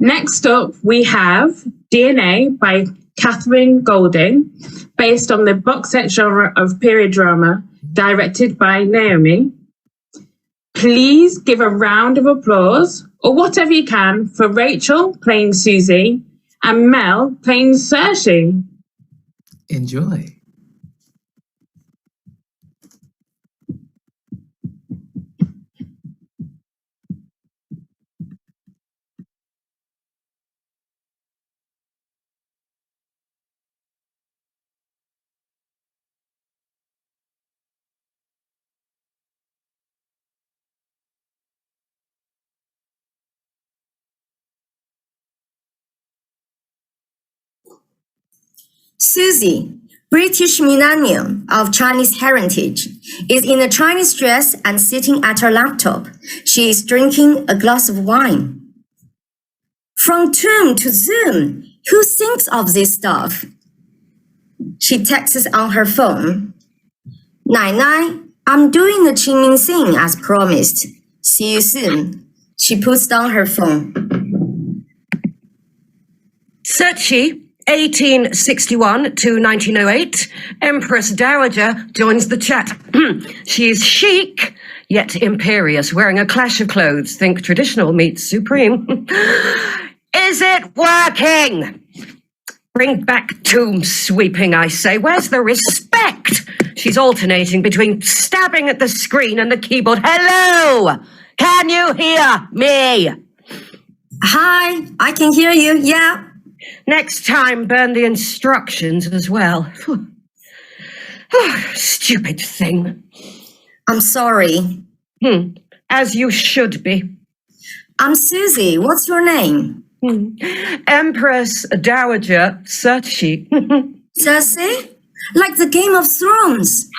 Next up, we have DNA by Kathryn Golding, based on the box set genre of period drama, directed by Naomi. Please give a round of applause, or whatever you can, for Racheal playing Susie and Mel playing Saoirse. Enjoy. Susie, British millennium of Chinese heritage, is in a Chinese dress and sitting at her laptop. She is drinking a glass of wine. From tomb to Zoom, who thinks of this stuff? She texts on her phone. Nai, I'm doing the Qingming thing as promised. See you soon. She puts down her phone. Saoirse, 1861 to 1908, Empress Dowager joins the chat. She is chic, yet imperious, wearing a clash of clothes. Think traditional meets supreme. Is it working? Bring back tomb sweeping, I say. Where's the respect? She's alternating between stabbing at the screen and the keyboard. Hello! Can you hear me? Hi, I can hear you, yeah. Next time, burn the instructions as well. Stupid thing. I'm sorry. As you should be. I'm Susie. What's your name? Empress Dowager Saoirse. Cersei? Like the Game of Thrones.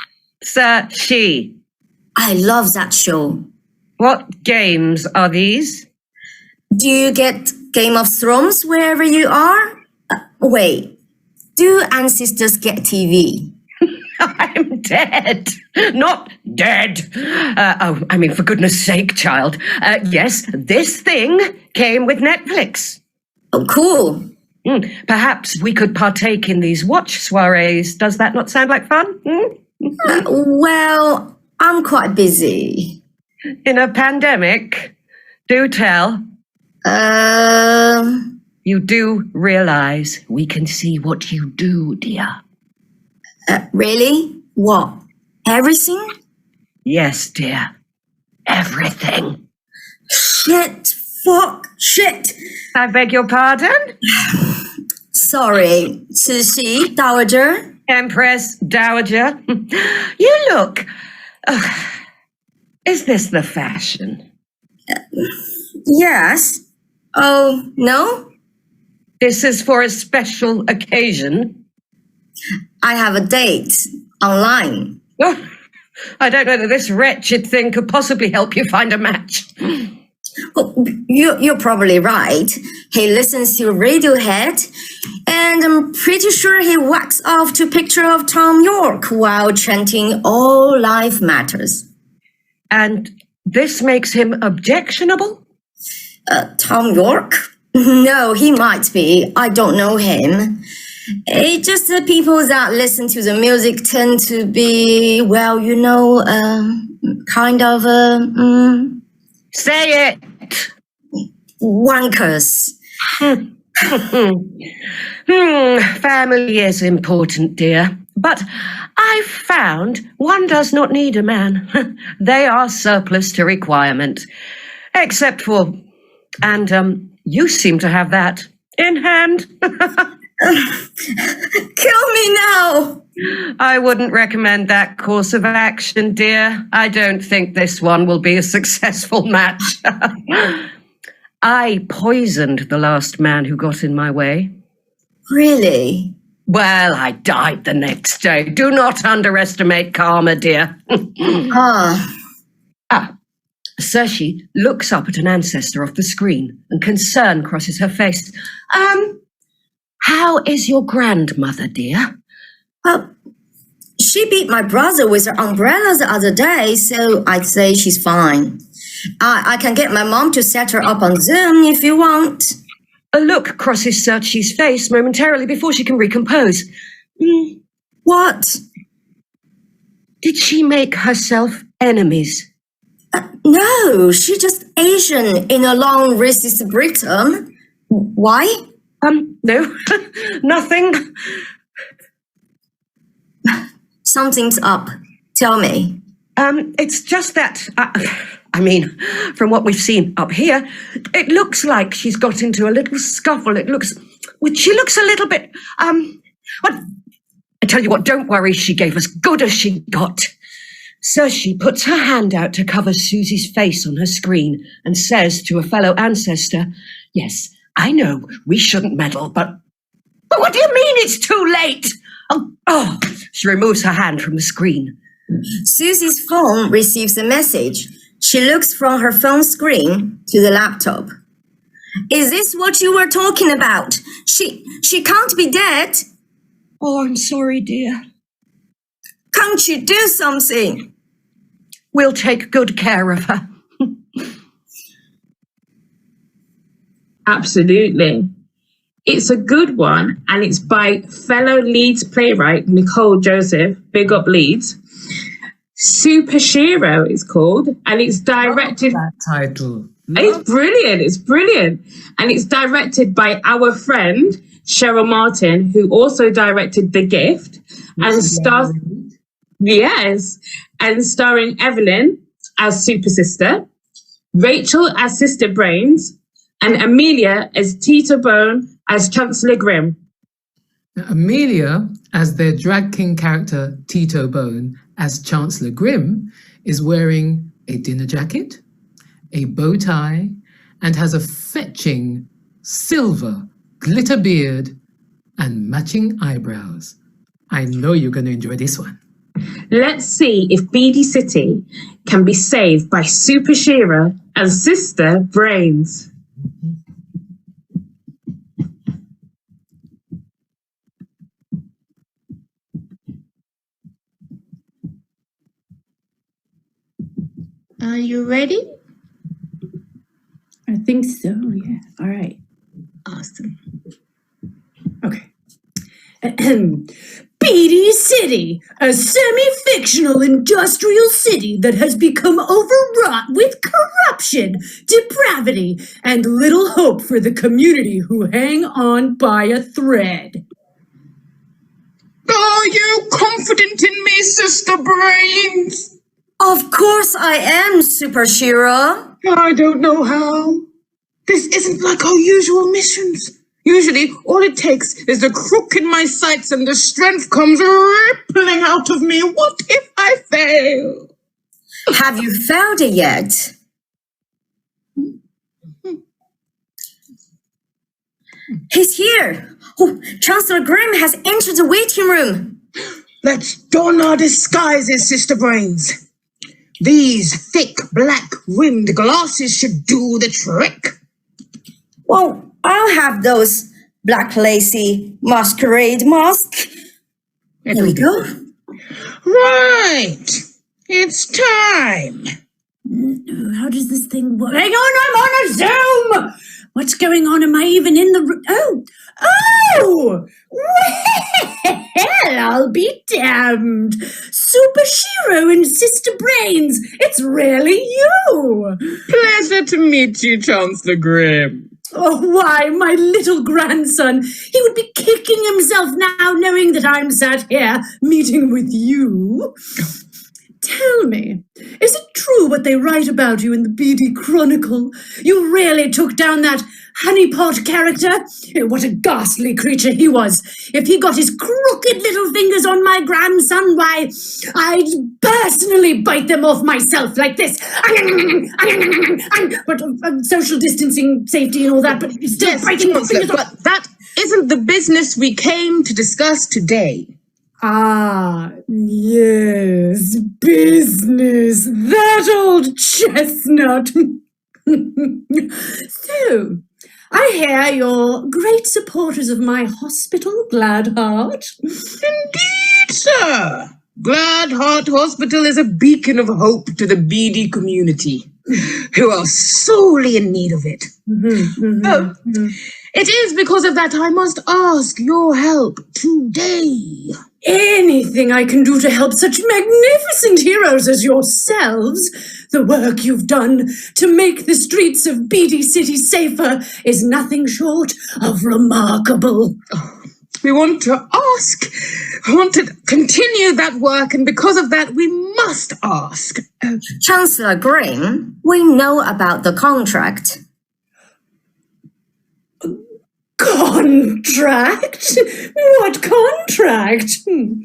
Saoirse. I love that show. What games are these? Do you get Game of Thrones wherever you are? Wait, do ancestors get TV? I'm dead. Not dead. For goodness sake, child. Yes, this thing came with Netflix. Oh, cool. Perhaps we could partake in these watch soirees. Does that not sound like fun? Well, I'm quite busy. In a pandemic? Do tell. You do realize we can see what you do, dear. Really? What? Everything? Yes, dear. Everything. Shit. Fuck. Shit. I beg your pardon? Sorry. Cixi, Dowager. Empress Dowager. You look... is this the fashion? Yes. Oh, no? This is for a special occasion. I have a date online. Oh, I don't know that this wretched thing could possibly help you find a match. Well, you're probably right. He listens to Radiohead, and I'm pretty sure he whacks off to a picture of Tom York while chanting "All Life Matters." And this makes him objectionable? Tom York? No, he might be. I don't know him. It's just the people that listen to the music tend to be, well, you know, kind of, Say it! wankers. Family is important, dear. But I've found one does not need a man. They are surplus to requirement. Except for... And you seem to have that in hand. Kill me now! I wouldn't recommend that course of action, dear. I don't think this one will be a successful match. I poisoned the last man who got in my way. Really? Well, I died the next day. Do not underestimate karma, dear. Saoirse looks up at an ancestor off the screen and concern crosses her face. How is your grandmother, dear? She beat my brother with her umbrella the other day, so I'd say she's fine. I can get my mom to set her up on Zoom if you want. A look crosses Saatchi's face momentarily before she can recompose. What? Did she make herself enemies? No, she's just Asian in a long racist Britain. Why? No, nothing. Something's up. Tell me. It's just that, from what we've seen up here, it looks like she's got into a little scuffle. She looks a little bit, I tell you what, don't worry, she gave as good as she got. Saatchi puts her hand out to cover Susie's face on her screen and says to a fellow ancestor, yes, I know we shouldn't meddle, but what do you mean it's too late? Oh, she removes her hand from the screen. Susie's phone receives a message. She looks from her phone screen to the laptop. Is this what you were talking about? She can't be dead. Oh, I'm sorry, dear. Can't you do something? We'll take good care of her. Absolutely. It's a good one, and it's by fellow Leeds playwright Nicole Joseph, big up Leeds. Super Shiro it's called, and it's directed... That title. It's brilliant. And it's directed by our friend, Cheryl Martin, who also directed The Gift, and stars... Yes, and starring Evlyne as Super Sister, Racheal as Sister Brains, and Amelia as Tito Bone as Chancellor Grimm. Now, Amelia, as their drag king character Tito Bone as Chancellor Grimm, is wearing a dinner jacket, a bow tie, and has a fetching silver glitter beard and matching eyebrows. I know you're going to enjoy this one. Let's see if Beady City can be saved by Super Shira and Sister Brains. Are you ready? I think so, yeah. All right. Awesome. Okay. Beady City, a semi-fictional industrial city that has become overwrought with corruption, depravity, and little hope for the community who hang on by a thread. Are you confident in me, Sister Brains? Of course I am, Super Shira. I don't know how. This isn't like our usual missions. Usually, all it takes is a crook in my sights and the strength comes rippling out of me. What if I fail? Have you found it yet? He's here. Oh, Chancellor Grimm has entered the waiting room. Let's don our disguises, Sister Brains. These thick, black-rimmed glasses should do the trick. Well, I'll have those black lacy masquerade mask. There we go. Right. It's time. How does this thing work? Hang on, I'm on a Zoom! What's going on? Am I even in the room? Oh! Well, I'll be damned. Super Shiro and Sister Brains, it's really you. Pleasure to meet you, Chancellor Grimm. Oh, why, my little grandson. He would be kicking himself now knowing that I'm sat here meeting with you. Tell me, is it true what they write about you in the Beady Chronicle? You really took down that honeypot character? What a ghastly creature he was. If he got his crooked little fingers on my grandson, why, I'd personally bite them off myself like this. But social distancing, safety and all that, but still Yes, biting my fingers off. but that isn't the business we came to discuss today. Ah, yes, business, that old chestnut. So, I hear you're great supporters of my hospital, Gladheart. Indeed, sir. Gladheart Hospital is a beacon of hope to the beady community. who are sorely in need of it. Oh, it is because of that I must ask your help today. Anything I can do to help such magnificent heroes as yourselves. The work you've done to make the streets of Beatty City safer is nothing short of remarkable. We want to continue that work, and because of that, we must ask. Chancellor Grimm, we know about the contract. Contract? What contract?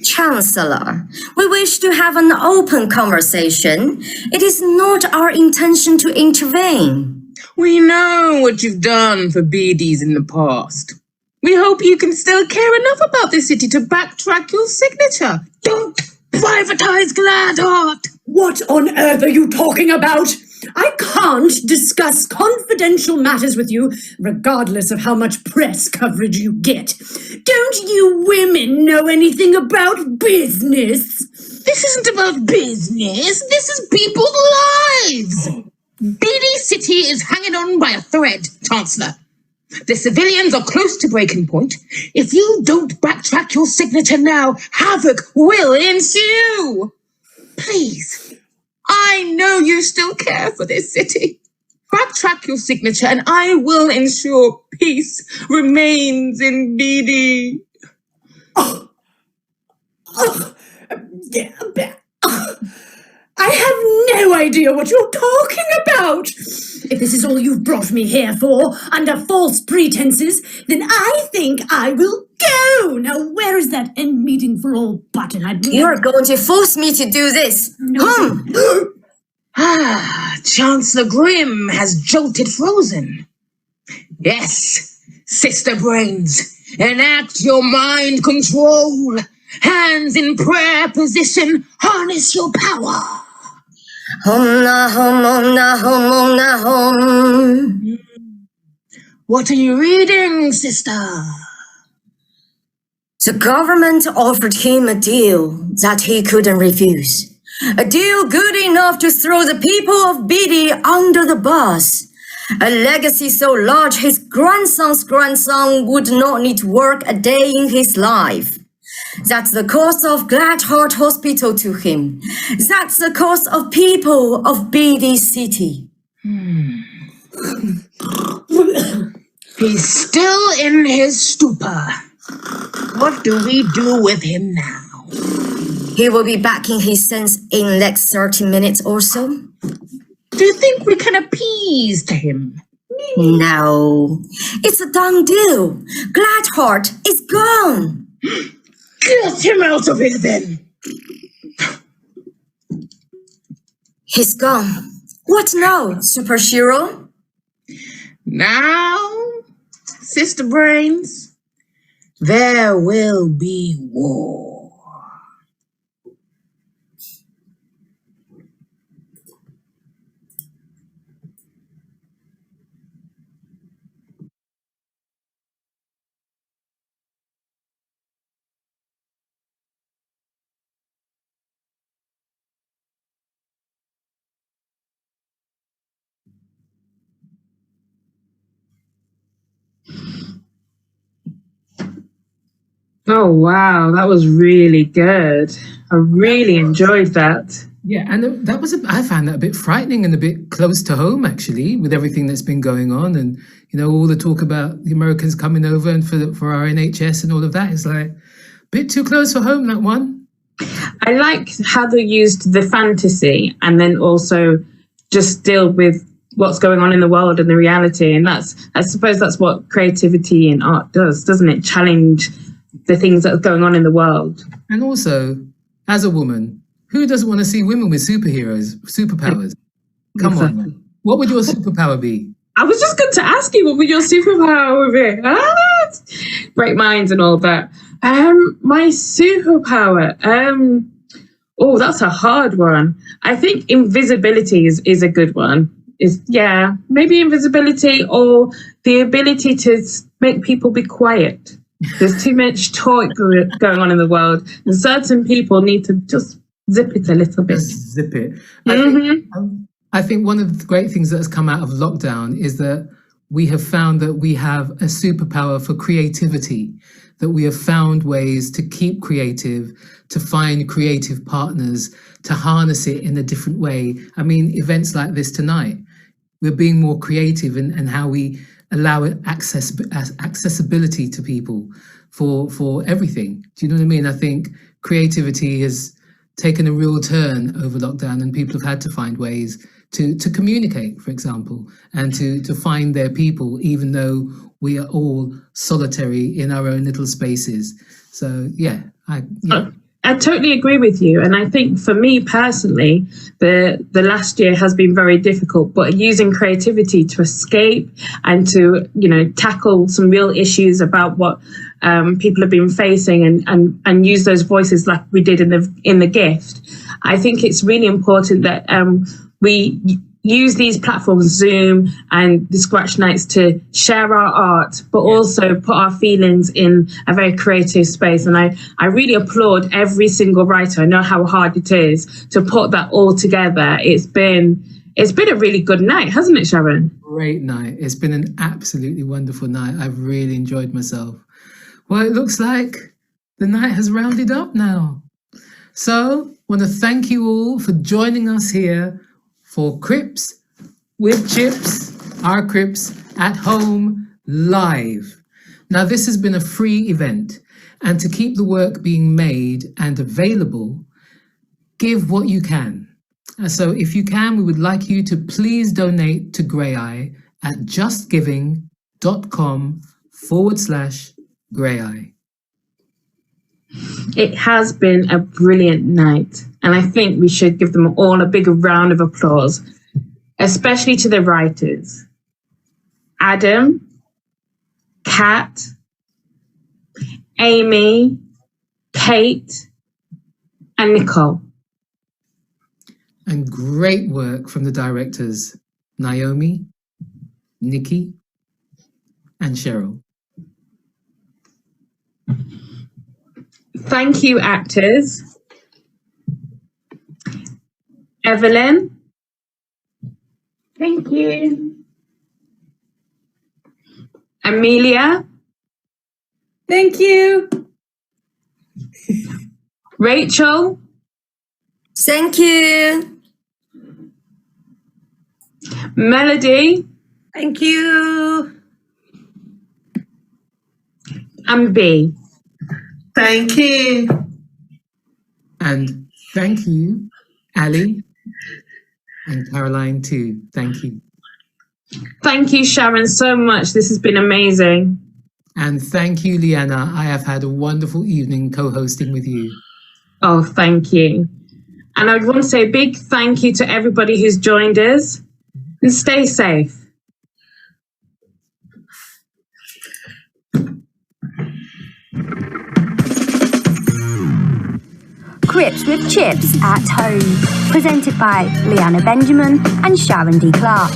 Chancellor, we wish to have an open conversation. It is not our intention to intervene. We know what you've done for BDs in the past. We hope you can still care enough about this city to backtrack your signature. Don't privatize Gladheart. What on earth are you talking about? I can't discuss confidential matters with you, regardless of how much press coverage you get. Don't you women know anything about business? This isn't about business. This is people's lives. BD City is hanging on by a thread, Chancellor. The civilians are close to breaking point. If you don't backtrack your signature now, havoc will ensue. Please, I know you still care for this city. Backtrack your signature and I will ensure peace remains in BD. I have no idea what you're talking about. If this is all you've brought me here for, under false pretenses, then I think I will go. Now, where is that end meeting for all button? You're going to force me to do this. Chancellor Grimm has jolted frozen. Yes, Sister Brains, enact your mind control. Hands in prayer position, harness your power. Hum na hum, om na hum, om na hum. What are you reading, sister? The government offered him a deal that he couldn't refuse. A deal good enough to throw the people of Beatty under the bus. A legacy so large his grandson's grandson would not need to work a day in his life. That's the cost of Gladheart Hospital to him. That's the cost of people of BD City. He's still in his stupor. What do we do with him now? He will be back in his sense in next 30 minutes or so. Do you think we can appease to him? No. It's a done deal. Gladheart is gone. Get him out of here, then. He's gone. What now, superhero? Now, Sister Brains, there will be war. Oh, wow. That was really good. I really enjoyed that. Yeah, and that was I found that a bit frightening and a bit close to home, actually, with everything that's been going on, and all the talk about the Americans coming over and for our NHS and all of that is like a bit too close for home. That one. I like how they used the fantasy and then also just deal with what's going on in the world and the reality, and I suppose that's what creativity in art does, doesn't it? Challenge the things that are going on in the world. And also, as a woman, who doesn't want to see women with superpowers? Come on. What would your superpower be? I was just going to ask you, what would your superpower be? Great minds and all that. My superpower. That's a hard one. I think invisibility is a good one. Maybe invisibility or the ability to make people be quiet. There's too much talk going on in the world, and certain people need to just zip it a little bit. Zip it. I think one of the great things that has come out of lockdown is that we have found that we have a superpower for creativity, that we have found ways to keep creative, to find creative partners, to harness it in a different way. I mean, events like this tonight, we're being more creative in how we allow accessibility to people for everything. Do you know what I mean? I think creativity has taken a real turn over lockdown, and people have had to find ways to communicate, for example, and to find their people, even though we are all solitary in our own little spaces. So, yeah. I totally agree with you. And I think for me personally, the last year has been very difficult, but using creativity to escape and to, tackle some real issues about what people have been facing and use those voices like we did in the gift. I think it's really important that we use these platforms, Zoom and the Sketch Nights, to share our art, but also put our feelings in a very creative space. And I really applaud every single writer. I know how hard it is to put that all together. It's been a really good night, hasn't it, Sharon? Great night. It's been an absolutely wonderful night. I've really enjoyed myself. Well, it looks like the night has rounded up now. So I want to thank you all for joining us here for Crips with Chips, our Crips at home live. Now, this has been a free event, and to keep the work being made and available, give what you can. So if you can, we would like you to please donate to Grey Eye at justgiving.com/Grey Eye. It has been a brilliant night, and I think we should give them all a big round of applause, especially to the writers. Adam, Kat, Amy, Kate, and Nicole. And great work from the directors, Naomi, Nickie, and Cheryl. Thank you, actors. Evelyne. Thank you. Amelia. Thank you. Racheal. Thank you. Melody. Thank you. And Bea. Thank you. And thank you, Ali and Caroline too. Thank you. Thank you, Sharon, so much. This has been amazing. And thank you, Leanna. I have had a wonderful evening co-hosting with you. Oh, thank you. And I want to say a big thank you to everybody who's joined us. And stay safe. Crips with Chips at Home, presented by Leanna Benjamin and Sharon D. Clarke.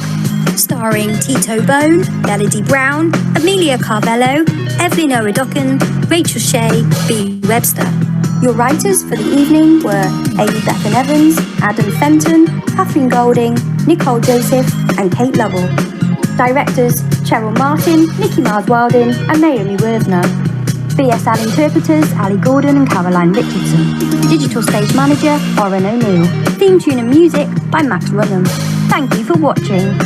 Starring Tito Bone, Melody Brown, Amelia Cavallo, Evlyne Oyedokun, Racheal Tse, Bea Webster. Your writers for the evening were Bethan Evans, Fenton, Kathryn Golding, Nicole Joseph, and Kate Lovell. Directors Cheryl Martin, Nickie Miles-Wildin, and Naomi Wirthner. BSL interpreters Ali Gordon and Caroline Richardson. Digital stage manager Warren O'Neill. Theme tune and music by Max Runham. Thank you for watching.